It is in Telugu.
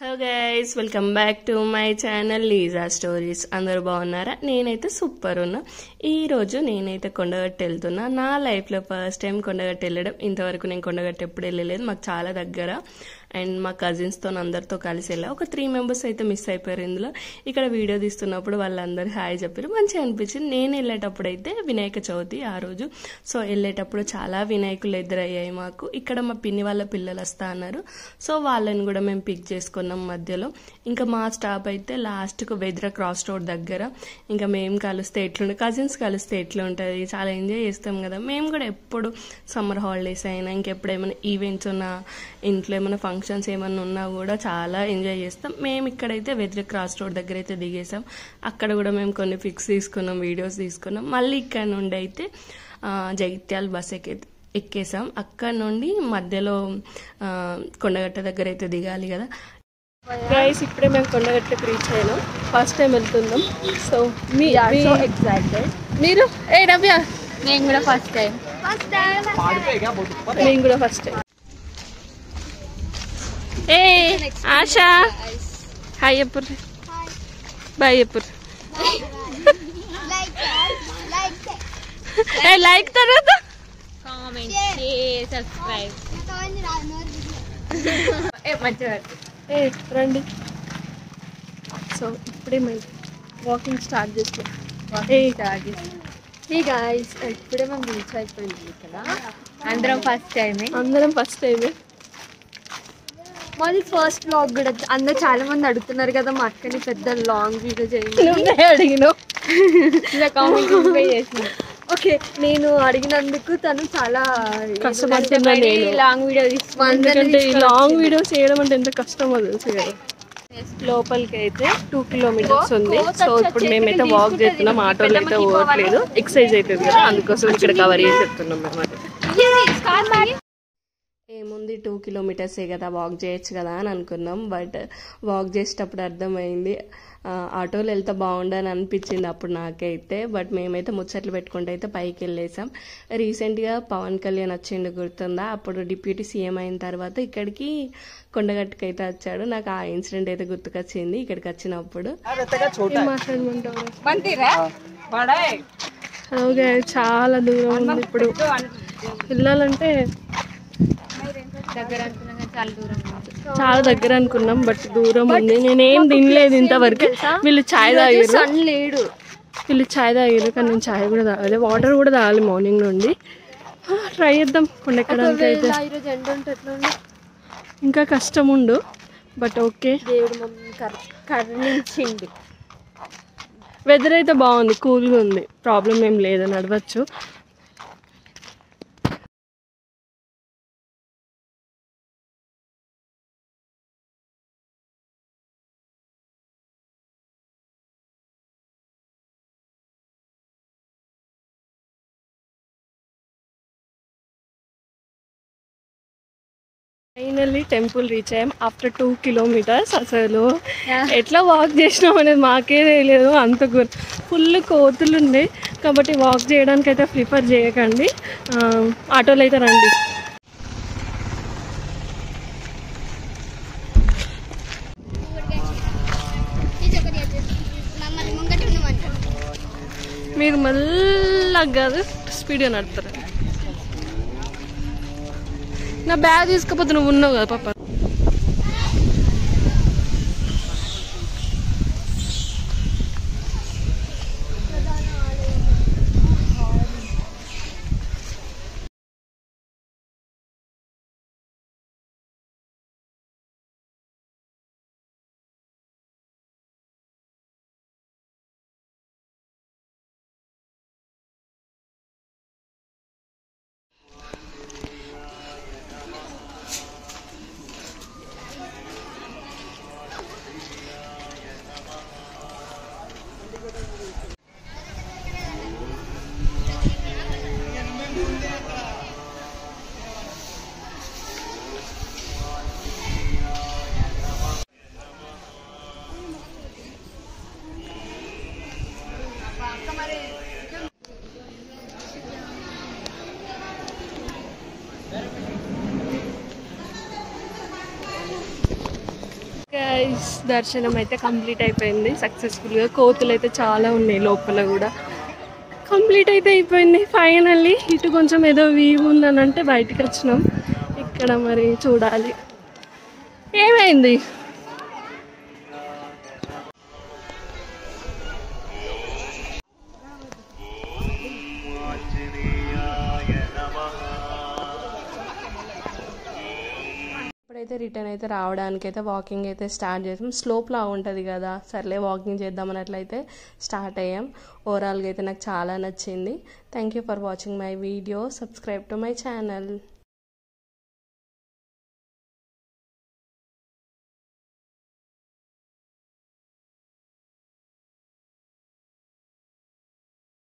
Hello guys, welcome back to my channel లీజా stories. అందరూ బాగున్నారా? నేనైతే సూపర్ ఉన్నా. ఈరోజు నేనైతే కొండగట్టు వెళ్తున్నా. నా లైఫ్లో ఫస్ట్ టైం కొండగట్టు వెళ్ళడం. ఇంతవరకు నేను కొండగట్టు ఎప్పుడు వెళ్ళలేదు. మాకు చాలా దగ్గర అండ్ మా కజిన్స్తో అందరితో కలిసి వెళ్ళా. ఒక 3 మెంబర్స్ అయితే మిస్ అయిపోయారు ఇందులో. ఇక్కడ వీడియో తీస్తున్నప్పుడు వాళ్ళందరూ హాయ్ చెప్పారు, మంచిగా అనిపించింది. నేను వెళ్ళేటప్పుడు అయితే వినాయక చవితి ఆ రోజు. సో వెళ్ళేటప్పుడు చాలా వినాయకులు ఎదురయ్యాయి మాకు. ఇక్కడ మా పిన్ని వాళ్ళ పిల్లలు వస్తా అన్నారు. సో వాళ్ళని కూడా మేము పిక్ చేసుకున్నాం మధ్యలో. ఇంకా మా స్టాప్ అయితే లాస్ట్కు వెద్ర క్రాస్ రోడ్ దగ్గర. ఇంకా మేము కలిస్తే ఎట్లుంటుంది, కజిన్స్ కలిస్తే ఎట్లుంటుంది, చాలా ఎంజాయ్ చేస్తాం కదా. మేము కూడా ఎప్పుడు సమ్మర్ హాలిడేస్ అయినా ఇంకెప్పుడు ఏమైనా ఈవెంట్స్ ఉన్నా, ఇంట్లో ఏమైనా ఫంక్షన్స్ ఏమైనా ఉన్నా కూడా చాలా ఎంజాయ్ చేస్తాం. మేము ఇక్కడైతే వెద్ర క్రాస్ రోడ్ దగ్గర అయితే దిగేసాం. అక్కడ కూడా మేము కొన్ని పిక్స్ తీసుకున్నాం, వీడియోస్ తీసుకున్నాం. మళ్ళీ ఇక్కడ నుండి అయితే జగిత్యాల బస్ ఎక్కేసాం. అక్కడ నుండి మధ్యలో కొండగట్ట దగ్గర అయితే దిగాలి కదా. గైస్, ఇప్పుడే మేము కొండగట్టకు రీచ్ అయినాం. ఫస్ట్ టైం వెళ్తున్నాం. So excited. మీరు నవ్య? నేను కూడా ఫస్ట్ టైం. నేను కూడా ఫస్ట్ టైం. ఆశా హాయ్ ఎప్పుడు బాయ్ ఎప్పుడు లైక్ తర్వాత కామెంట్, షేర్, సబ్స్క్రైబ్. రండి. సో ఇప్పుడే మేము వాకింగ్ స్టార్ట్ చేస్తాం. హే గాయ్స్, ఇప్పుడే మేము రీచ్ అయిపోయింది ఇక్కడ. అందరం ఫస్ట్ టైమే. మాది ఫస్ట్ వ్లాగ్ కూడా. అందరు చాలా మంది అడుగుతున్నారు కదా మా అక్కని పెద్ద లాంగ్ వీడియో చేయండి. అడిగినావు ఇలా కామెంట్ చేసిన. ఓకే, నేను అడిగినందుకు తను చాలా కష్టపడుతున్నా. నేను లాంగ్ వీడియో ఎందుకంటే ఈ లాంగ్ వీడియో చేయడం అంటే ఎంత కష్టమో తెలుసు కదా. లోపలికి అయితే 2 కిలోమీటర్స్ ఉంది. సో ఇప్పుడు మేమైతే వాక్ చేస్తున్నాం. ఆటోలో అయితే పోవట్లేదు, ఎక్సర్సైజ్ అవుతుంది కదా, అందుకోసం ఇక్కడ కవర్ చేసి చెప్తున్నాం మేము. ఏముంది 2 కిలోమీటర్సే కదా, వాక్ చేయొచ్చు కదా అని అనుకున్నాం. బట్ వాక్ చేసేటప్పుడు అర్థమైంది ఆటోలో వెళ్తే బాగుండని అనిపించింది అప్పుడు నాకైతే. బట్ మేమైతే ముచ్చట్లు పెట్టుకుంటూ అయితే పైకి వెళ్ళేసాం. రీసెంట్గా పవన్ కళ్యాణ్ వచ్చిండు, గుర్తుందా? అప్పుడు డిప్యూటీ సీఎం అయిన తర్వాత ఇక్కడికి కొండగట్టుకు అయితే వచ్చాడు. నాకు ఆ ఇన్సిడెంట్ అయితే గుర్తుకొచ్చింది ఇక్కడికి వచ్చినప్పుడు. మాట్లాడమంటారు చాలా దూరం ఉంది. ఇప్పుడు వెళ్ళాలంటే చాలా దగ్గర అనుకున్నాం, బట్ దూరం ఉంది. నేనేం తినలేదు ఇంతవరకు. వీళ్ళు ఛాయ్ తాగారు, కానీ నేను ఛాయ్ కూడా తాగాలి, వాటర్ కూడా తాగాలి మార్నింగ్ నుండి. ట్రై చేద్దాం కొండెక్కడానికి అయితే. ఇంకా కష్టం ఉండు, బట్ ఓకే. వెదర్ అయితే బాగుంది, కూల్గా ఉంది, ప్రాబ్లం ఏం లేదు, నడవచ్చు. ఫైనల్లీ టెంపుల్ రీచ్ అయ్యాం ఆఫ్టర్ 2 కిలోమీటర్స్. అసలు ఎట్లా వాక్ చేసినాం అనేది మాకే తెలియదు. అంత ఫుల్ కోతులు ఉండే, కాబట్టి వాక్ చేయడానికి అయితే ప్రిఫర్ చేయకండి, ఆటోలో అయితే రండి. మీరు మళ్ళా కాదు స్పీడ్గా నడుపుతారు. నా బ్యాగ్ తీసుకపోతే నువ్వు ఉన్నావు కదా పాప. గైస్ దర్శనం అయితే కంప్లీట్ అయిపోయింది సక్సెస్ఫుల్గా. కోతులు అయితే చాలా ఉన్నాయి లోపల కూడా. కంప్లీట్ అయితే అయిపోయింది ఫైనల్లీ. ఇటు కొంచెం ఏదో వ్యూ ఉందని అంటే బయటికి వచ్చినాం. ఇక్కడ మరి చూడాలి ఏమైంది. ఇప్పుడైతే రిటర్న్ అయితే రావడానికి అయితే వాకింగ్ అయితే స్టార్ట్ చేసాం. స్లోప్లా ఉంటుంది కదా, సర్లే వాకింగ్ చేద్దాం అన్నట్లయితే స్టార్ట్ అయ్యాం. ఓవరాల్గా అయితే నాకు చాలా నచ్చింది. Thank you for watching my video. Subscribe to my channel.